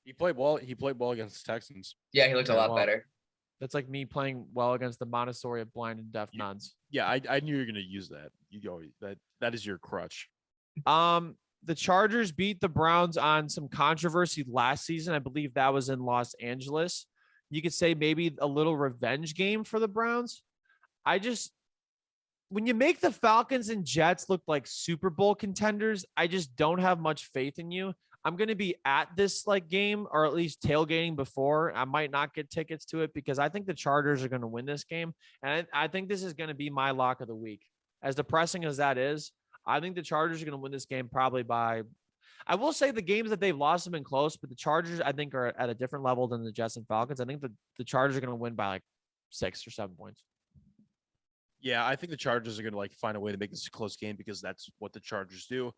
He played well. He played well against the Texans. Yeah, he looked a Yeah, lot well, better. That's like me playing well against the Montessori of blind and deaf nuns. Yeah, I knew you were gonna use that. That is your crutch. The Chargers beat the Browns on some controversy last season. I believe that was in Los Angeles. You could say maybe a little revenge game for the Browns. When you make the Falcons and Jets look like Super Bowl contenders, I just don't have much faith in you. I'm going to be at this game, or at least tailgating before. I might not get tickets to it because I think the Chargers are going to win this game. And I think this is going to be my lock of the week. As depressing as that is, I think the Chargers are going to win this game probably by, I will say the games that they've lost have been close, but the Chargers, I think, are at a different level than the Jets and Falcons. I think the Chargers are going to win by 6 or 7 points. Yeah, I think the Chargers are going to find a way to make this a close game because that's what the Chargers do.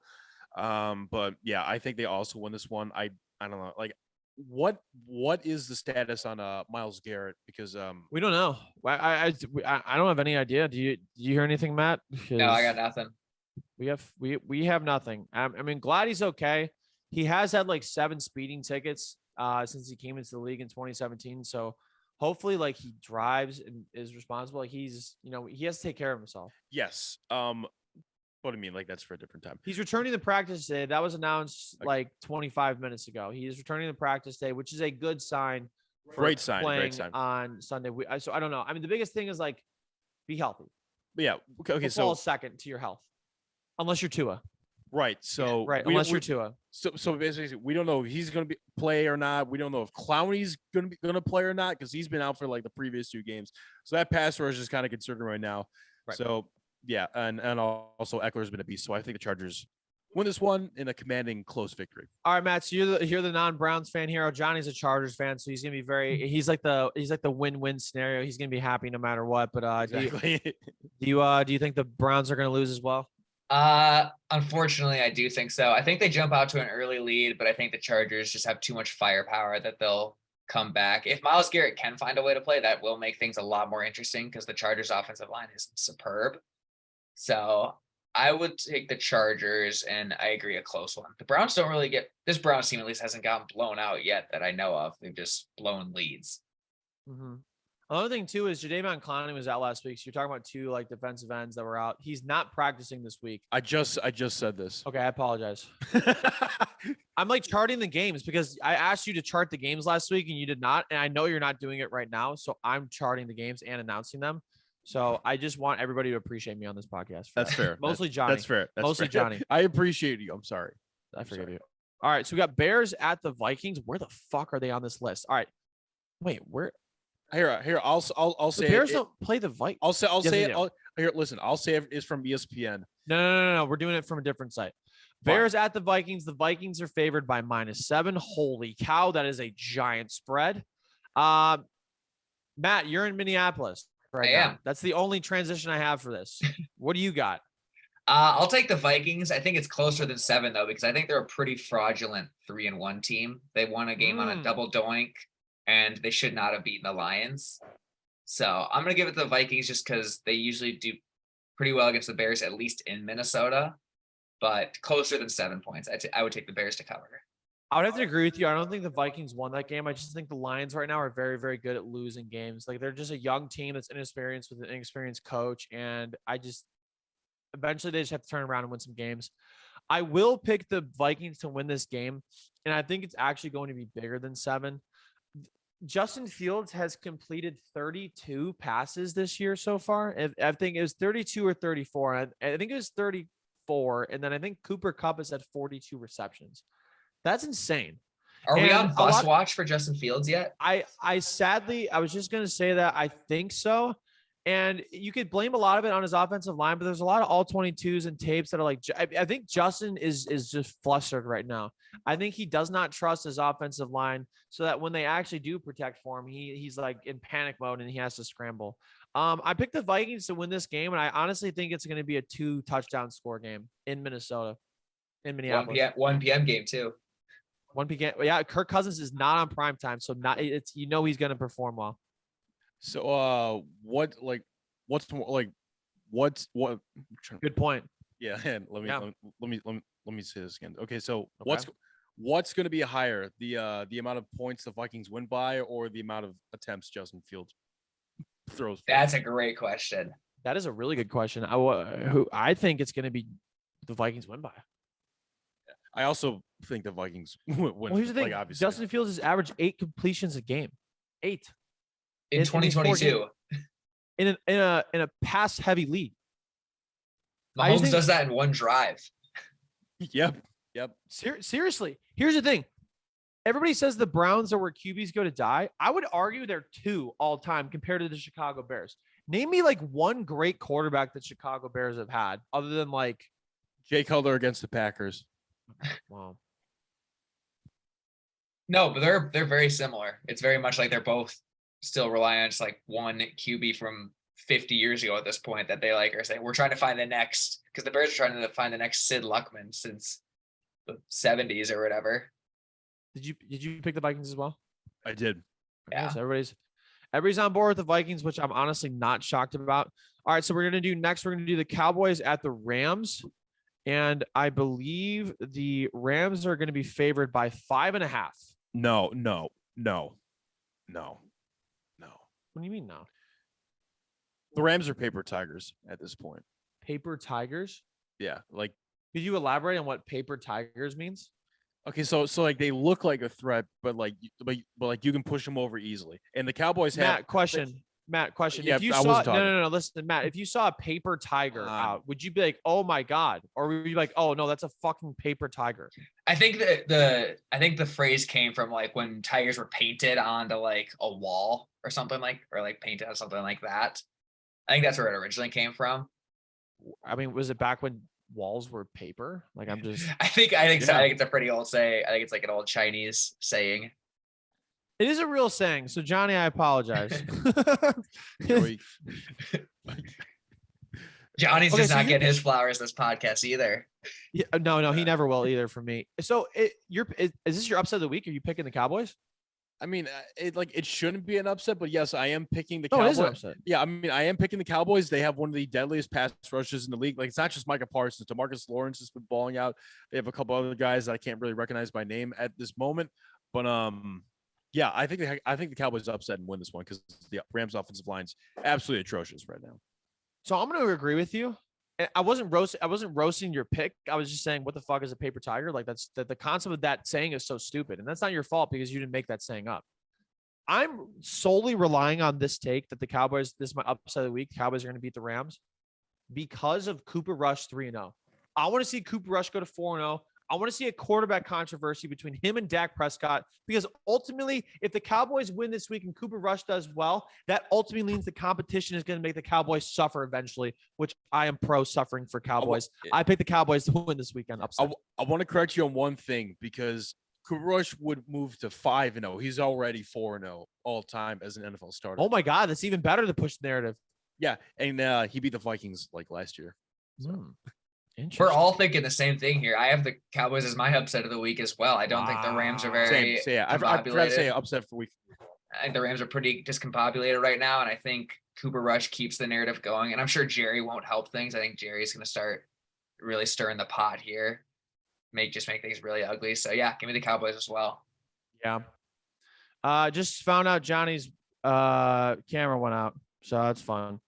But yeah, I think they also win this one. I don't know. What is the status on Myles Garrett? Because we don't know. I don't have any idea. Do you hear anything, Matt? No, I got nothing. We have nothing. I mean, glad he's okay. He has had 7 speeding tickets since he came into the league in 2017. So hopefully he drives and is responsible. He's he has to take care of himself. yes. What do you mean? That's for a different time. He's returning to practice today. That was announced 25 minutes ago. He is returning to practice today, which is a good sign. Great sign. Playing Great sign. on Sunday. So I don't know. I mean, the biggest thing is be healthy. But yeah. Okay. Football is second to your health, unless you're Tua. Right. So unless you're Tua. So basically, we don't know if he's going to play or not. We don't know if Clowney's going to play or not because he's been out for the previous 2 games. So that pass rush is kind of concerning right now. Right. So yeah, and also Eckler's been a beast. So I think the Chargers win this one in a commanding close victory. All right, Matt. So you're the non-Browns fan here. Johnny's a Chargers fan, so he's gonna be he's like the win-win scenario. He's gonna be happy no matter what. But Exactly. do you think the Browns are gonna lose as well? Unfortunately, I do think so. I think they jump out to an early lead, but I think the Chargers just have too much firepower that they'll come back. If Myles Garrett can find a way to play, that will make things a lot more interesting because the Chargers offensive line is superb. So I would take the Chargers, and I agree, a close one. The Browns don't really this Browns team at least hasn't gotten blown out yet that I know of. They've just blown leads. Mm-hmm. Another thing too is Jadeveon Clowney was out last week. So you're talking about 2 defensive ends that were out. He's not practicing this week. I just said this. Okay, I apologize. I'm charting the games because I asked you to chart the games last week and you did not, and I know you're not doing it right now. So I'm charting the games and announcing them. So I just want everybody to appreciate me on this podcast. That's fair. Mostly Johnny. That's fair. Mostly fair. Johnny. I appreciate you. I'm sorry. I forgive you. All right. So we got Bears at the Vikings. Where the fuck are they on this list? All right. Wait, where? Here. I'll say the Bears don't play the Vikings. I'll say Yes, it. Here, listen. I'll say it's from ESPN. No. We're doing it from a different site. Bears at the Vikings. The Vikings are favored by -7. Holy cow. That is a giant spread. Matt, you're in Minneapolis right now. am. That's the only transition I have for this. What do you got? I'll take the Vikings. I think it's closer than 7 though, because I think they're a pretty fraudulent 3-1 team. They won a game on a double doink, and they should not have beaten the Lions. So I'm going to give it to the Vikings just because they usually do pretty well against the Bears, at least in Minnesota, but closer than 7 points. I would take the Bears to cover. I would have to agree with you. I don't think the Vikings won that game. I just think the Lions right now are very, very good at losing games. They're just a young team that's inexperienced with an inexperienced coach. And eventually they just have to turn around and win some games. I will pick the Vikings to win this game. And I think it's actually going to be bigger than 7. Justin Fields has completed 32 passes this year so far. I think it was 32 or 34. I think it was 34. And then I think Cooper Kupp has had 42 receptions. That's insane. Are we on bus watch for Justin Fields yet? I sadly, I was just going to say that I think so. And you could blame a lot of it on his offensive line, but there's a lot of all 22s and tapes that are I think Justin is just flustered right now. I think he does not trust his offensive line so that when they actually do protect for him, he's in panic mode and he has to scramble. I picked the Vikings to win this game, and I honestly think it's going to be a 2-touchdown score game in Minnesota, in Minneapolis. 1 p.m. game too. 1 p.m. Yeah, Kirk Cousins is not on prime time, so he's going to perform well. So, what? Good Good point. Yeah, and Yeah. let me say this again. Okay, so what's going to be higher, the amount of points the Vikings win by, or the amount of attempts Justin Fields throws for? That's a great question. That is a really good question. I think it's going to be the Vikings win by. I also think the Vikings win. Well, here's the thing. Like, obviously, Justin Fields has averaged 8 completions a game. 8 In these 4 games. 2022. in a pass heavy league. Mahomes does that in one drive. Yep. Seriously, here's the thing. Everybody says the Browns are where QBs go to die. I would argue they're 2 all time compared to the Chicago Bears. Name me like one great quarterback that Chicago Bears have had, other than like Jay Cutler against the Packers. Wow. No, but they're very similar. It's very much like they're both still relying on just like one QB from 50 years ago at this point that they like are saying we're trying to find the next, because the Bears are trying to find the next Sid Luckman since the 70s or whatever. Did you pick the Vikings as well? I did. Yeah. So everybody's on board with the Vikings, which I'm honestly not shocked about. All right, so we're gonna do the Cowboys at the Rams. And I believe the Rams are going to be favored by 5.5. No. What do you mean no? The Rams are paper tigers at this point. Paper Tigers? Yeah, like. Could you elaborate on what paper tigers means? Okay, so like they look like a threat, but you can push them over easily. And the Cowboys have Matt, question. Yeah, If you I saw wasn't talking. no, listen, Matt, if you saw a paper tiger out, would you be like, "Oh my god," or would you be like, "Oh no, that's a fucking paper tiger"? I think the phrase came from like when tigers were painted onto like a wall or something or painted on something like that. I think that's where it originally came from. I mean, was it back when walls were paper? Like, I'm just. I think so. I think it's a pretty old saying. I think it's like an old Chinese saying. It is a real saying. So, Johnny, I apologize. Johnny's just not getting his flowers this podcast either. Yeah, no, he never will either for me. So, is this your upset of the week? Are you picking the Cowboys? I mean, it shouldn't be an upset, but yes, I am picking the Oh, Cowboys. it is an upset. Yeah, I mean, I am picking the Cowboys. They have one of the deadliest pass rushes in the league. Like, it's not just Micah Parsons. DeMarcus Lawrence has been balling out. They have a couple other guys that I can't really recognize by name at this moment, but yeah, I think the Cowboys upset and win this one because the Rams' offensive line's absolutely atrocious right now. So I'm going to agree with you. And I wasn't roasting your pick. I was just saying, what the fuck is a paper tiger? Like, that's the concept of that saying is so stupid, and that's not your fault because you didn't make that saying up. I'm solely relying on this take that the Cowboys. This is my upset of the week. Cowboys are going to beat the Rams because of Cooper Rush 3-0. I want to see Cooper Rush go to 4-0. I want to see a quarterback controversy between him and Dak Prescott, because ultimately, if the Cowboys win this week and Cooper Rush does well, that ultimately means the competition is going to make the Cowboys suffer eventually, which I am pro suffering for Cowboys. I picked the Cowboys to win this weekend. Upset. I want to correct you on one thing, because Cooper Rush would move to 5-0. He's already 4-0 all time as an NFL starter. Oh my God, that's even better to push the narrative. Yeah, and he beat the Vikings like last year. So. We're all thinking the same thing here. I have the Cowboys as my upset of the week as well. I don't think the Rams are very I forgot to say upset for week. I think the Rams are pretty discombobulated right now, and I think Cooper Rush keeps the narrative going. And I'm sure Jerry won't help things. I think Jerry's going to start really stirring the pot here, make things really ugly. So yeah, give me the Cowboys as well. Yeah. Just found out Johnny's camera went out, so that's fun.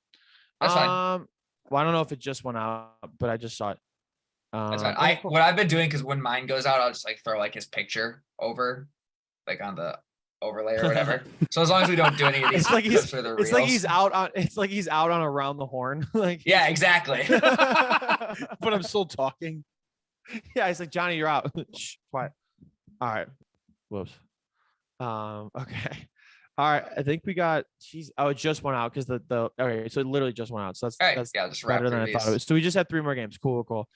That's fine. Well, I don't know if it just went out, but I just saw it. That's fine. What I've been doing, because when mine goes out, I'll just like throw like his picture over, like on the overlay or whatever. So as long as we don't do any of these, it's like he's out on around the horn. Like, yeah, exactly. But I'm still talking. Yeah, he's like, Johnny, you're out. Shh, quiet. All right. Whoops. Okay. All right, I think we got. It just went out because okay, so it literally just went out. So that's all right. That's just better than I thought it was. So we just had 3 more games. Cool. All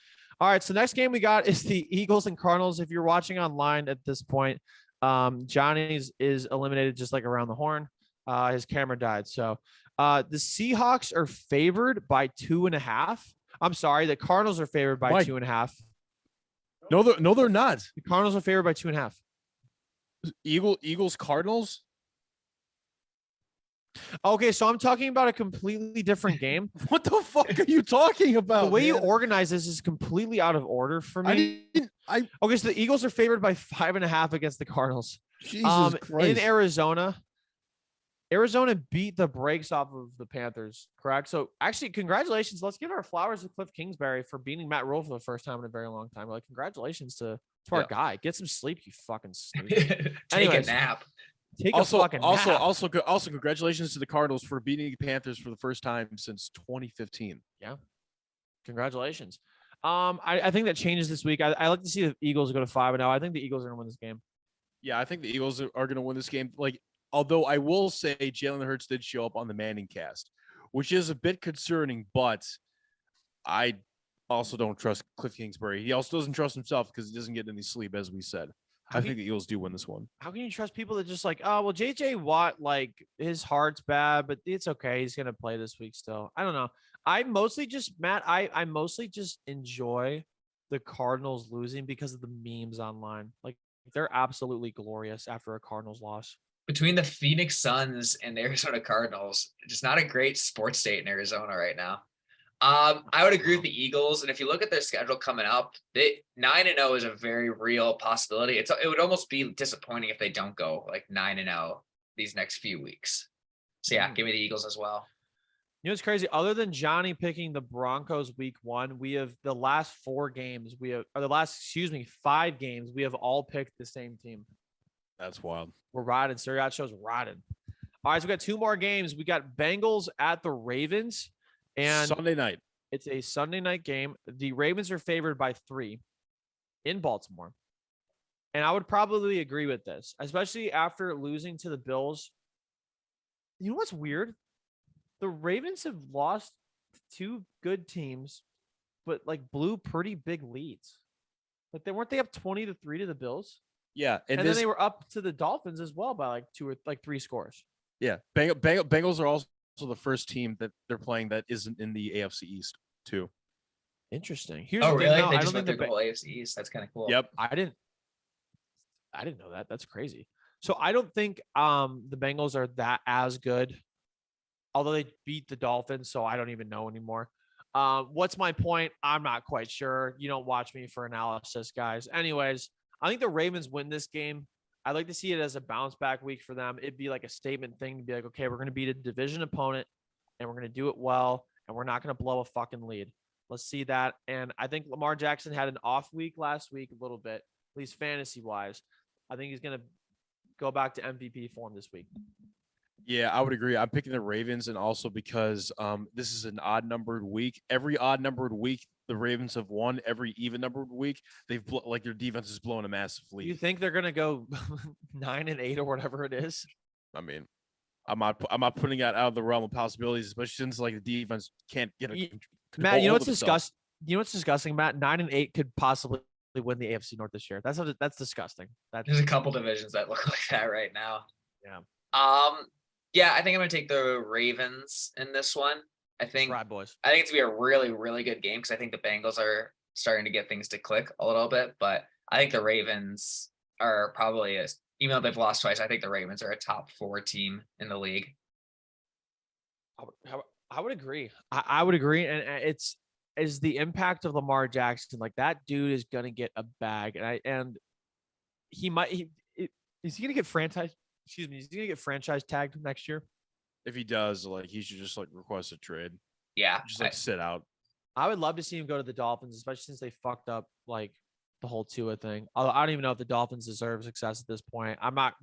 right, so next game we got is the Eagles and Cardinals. If you're watching online at this point, Johnny's is eliminated just like around the horn. His camera died. So the Seahawks are favored by 2.5. I'm sorry, the Cardinals are favored by 2.5. No, they're not. The Cardinals are favored by 2.5. Eagles, Cardinals. Okay, so I'm talking about a completely different game. What the fuck are you talking about? The way you man? organize this is completely out of order for I me. didn't. Okay, so the Eagles are favored by 5.5 against the Cardinals. Jesus In Christ. Arizona. Arizona beat the brakes off of the Panthers, correct? So actually, congratulations. Let's give our flowers to Cliff Kingsbury for beating Matt Rule for the first time in a very long time. Like, congratulations to our guy. Get some sleep, you fucking snooze. Take Anyways, a nap. Take a fucking nap. Also, congratulations to the Cardinals for beating the Panthers for the first time since 2015. Yeah, congratulations. I think that changes this week. I like to see the Eagles go to 5-0. I think the Eagles are gonna win this game. Yeah, I think the Eagles are going to win this game. Like, although I will say Jalen Hurts did show up on the Manning cast, which is a bit concerning, but I also don't trust Cliff Kingsbury. He also doesn't trust himself because he doesn't get any sleep, as we said. I think the Eagles do win this one. How can you trust people that just like, oh, well, JJ Watt, like his heart's bad, but it's okay. He's going to play this week still. I don't know. I mostly just enjoy the Cardinals losing because of the memes online. Like, they're absolutely glorious after a Cardinals loss. Between the Phoenix Suns and the Arizona Cardinals, just not a great sports state in Arizona right now. I would agree with the Eagles, and if you look at their schedule coming up, 9-0 is a very real possibility. It would almost be disappointing if they don't go like 9-0 these next few weeks. So yeah, give me the Eagles as well. You know what's crazy? Other than Johnny picking the Broncos week 1, we have the last 5 games. We have all picked the same team. That's wild. We're riding. Siriat show's riding. All right, so we got 2 more games. We got Bengals at the Ravens. And Sunday night. It's a Sunday night game. The Ravens are favored by 3 in Baltimore. And I would probably agree with this, especially after losing to the Bills. You know what's weird? The Ravens have lost to 2 good teams, but like blew pretty big leads. Like weren't they up 20-3 to the Bills? Yeah, and then they were up to the Dolphins as well by like 2 or 3 scores. Yeah, Bengals are also the first team that they're playing that isn't in the AFC East too. Interesting. Here's oh, the really? Thing, no, They I just don't went think through the whole AFC East. That's kind of cool. Yep. I didn't know that. That's crazy. So I don't think the Bengals are that as good. Although they beat the Dolphins, so I don't even know anymore. What's my point? I'm not quite sure. You don't watch me for analysis, guys. Anyways, I think the Ravens win this game. I'd like to see it as a bounce back week for them. It'd be like a statement thing to be like, okay, we're going to beat a division opponent and we're going to do it well and we're not going to blow a fucking lead. Let's see that. And I think Lamar Jackson had an off week last week a little bit, at least fantasy wise. I think he's going to go back to MVP form this week. Yeah, I would agree. I'm picking the Ravens, and also because this is an odd-numbered week. Every odd-numbered week, the Ravens have won. Every even-numbered week, they've their defense is blowing a massive lead. You think they're gonna go 9-8 or whatever it is? I mean, I'm not putting that out of the realm of possibilities, especially since like the defense can't get a Matt, you know what's disgusting? You know what's disgusting, Matt? 9-8 could possibly win the AFC North this year. That's disgusting. There's a couple divisions that look like that right now. Yeah. Yeah, I think I'm gonna take the Ravens in this one. I think right, boys. I think it's gonna be a really, really good game because I think the Bengals are starting to get things to click a little bit, but I think the Ravens are probably even though they've lost twice, I think the Ravens are a top 4 team in the league. I would agree. I would agree, and it's the impact of Lamar Jackson. Like that dude is gonna get a bag, and he might. Is he gonna get franchise? Excuse me. Is he gonna get franchise tagged next year? If he does, like he should just like request a trade. Yeah, just like sit out. I would love to see him go to the Dolphins, especially since they fucked up like the whole Tua thing. I don't even know if the Dolphins deserve success at this point. I'm not.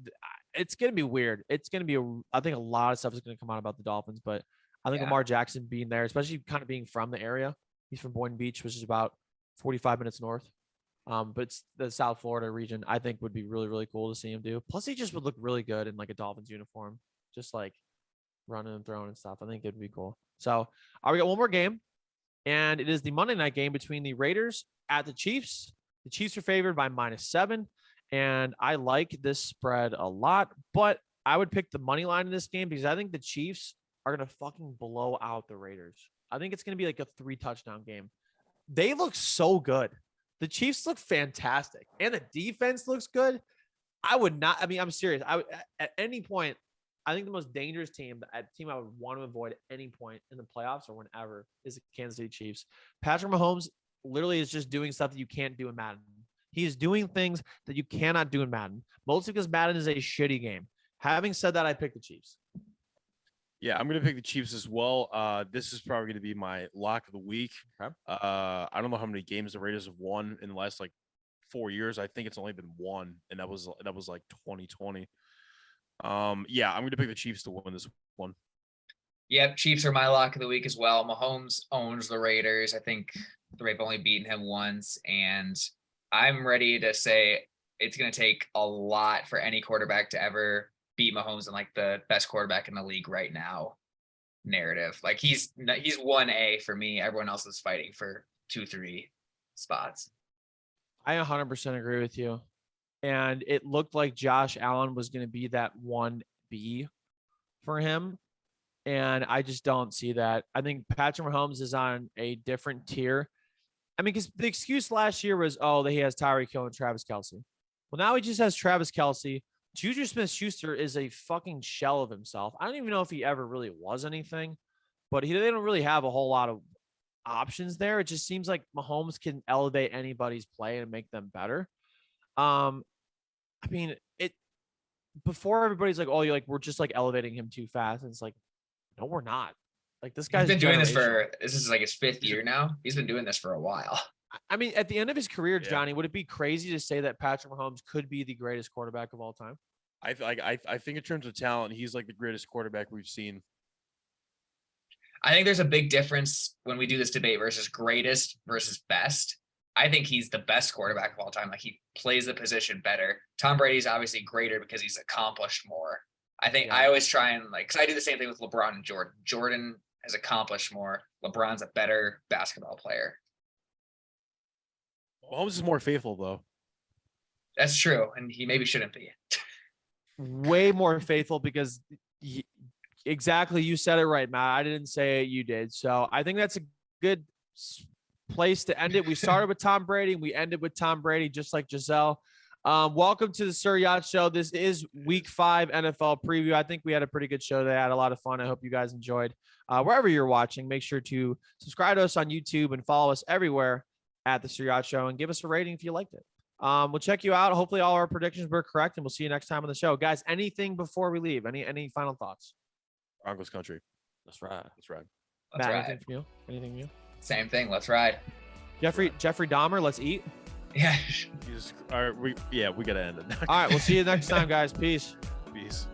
It's gonna be weird. It's gonna be. I think a lot of stuff is gonna come out about the Dolphins, but I think Lamar Jackson being there, especially kind of being from the area. He's from Boynton Beach, which is about 45 minutes north. But it's the South Florida region, I think would be really, really cool to see him do. Plus, he just would look really good in like a Dolphins uniform, just like running and throwing and stuff. I think it'd be cool. So, we got one more game, and it is the Monday night game between the Raiders at the Chiefs. The Chiefs are favored by -7, and I like this spread a lot, but I would pick the money line in this game because I think the Chiefs are going to fucking blow out the Raiders. I think it's going to be like a 3-touchdown game. They look so good. The Chiefs look fantastic, and the defense looks good. I'm serious. At any point, I think the most dangerous team, a team I would want to avoid at any point in the playoffs or whenever, is the Kansas City Chiefs. Patrick Mahomes literally is just doing stuff that you can't do in Madden. He is doing things that you cannot do in Madden, mostly because Madden is a shitty game. Having said that, I pick the Chiefs. Yeah, I'm going to pick the Chiefs as well. This is probably going to be my lock of the week. Okay. I don't know how many games the Raiders have won in the last 4 years. I think it's only been one, and that was 2020. Yeah, I'm going to pick the Chiefs to win this one. Yep, Chiefs are my lock of the week as well. Mahomes owns the Raiders. I think they've only beaten him once, and I'm ready to say it's going to take a lot for any quarterback to ever beat Mahomes and the best quarterback in the league right now narrative. He's 1A for me. Everyone else is fighting for 2-3 spots. I 100% agree with you. And it looked like Josh Allen was going to be that 1B for him. And I just don't see that. I think Patrick Mahomes is on a different tier. I mean, because the excuse last year was, he has Tyreek Hill and Travis Kelce. Well, now he just has Travis Kelce. Juju Smith-Schuster is a fucking shell of himself. I don't even know if he ever really was anything, but they don't really have a whole lot of options there. It just seems like Mahomes can elevate anybody's play and make them better. I mean, before everybody's like, we're just elevating him too fast. And it's like, no, we're not. This guy's been doing this this is his 5th year now. He's been doing this for a while. I mean, at the end of his career, Johnny, would it be crazy to say that Patrick Mahomes could be the greatest quarterback of all time? I think in terms of talent, he's the greatest quarterback we've seen. I think there's a big difference when we do this debate versus greatest versus best. I think he's the best quarterback of all time. He plays the position better. Tom Brady's obviously greater because he's accomplished more. I think I always try and because I do the same thing with LeBron and Jordan. Jordan has accomplished more. LeBron's a better basketball player. Mahomes is more faithful, though. That's true, and he maybe shouldn't be. Way more faithful because exactly, you said it right, Matt. I didn't say it, you did. So I think that's a good place to end it. We started with Tom Brady, and we ended with Tom Brady, just like Giselle. Welcome to the Sir Yacht Show. This is Week 5 NFL preview. I think we had a pretty good show today. I had a lot of fun. I hope you guys enjoyed. Wherever you're watching, make sure to subscribe to us on YouTube and follow us everywhere at the Sir Yacht Show, and give us a rating if you liked it. We'll check you out. Hopefully all our predictions were correct, and we'll see you next time on the show. Guys, anything before we leave? Any final thoughts? Broncos country. That's right. That's right. Matt, anything from you? Anything from you? Same thing. Let's ride. Jeffrey Dahmer, let's eat. Yeah. We gotta end it. All right, we'll see you next time, guys. Peace. Peace.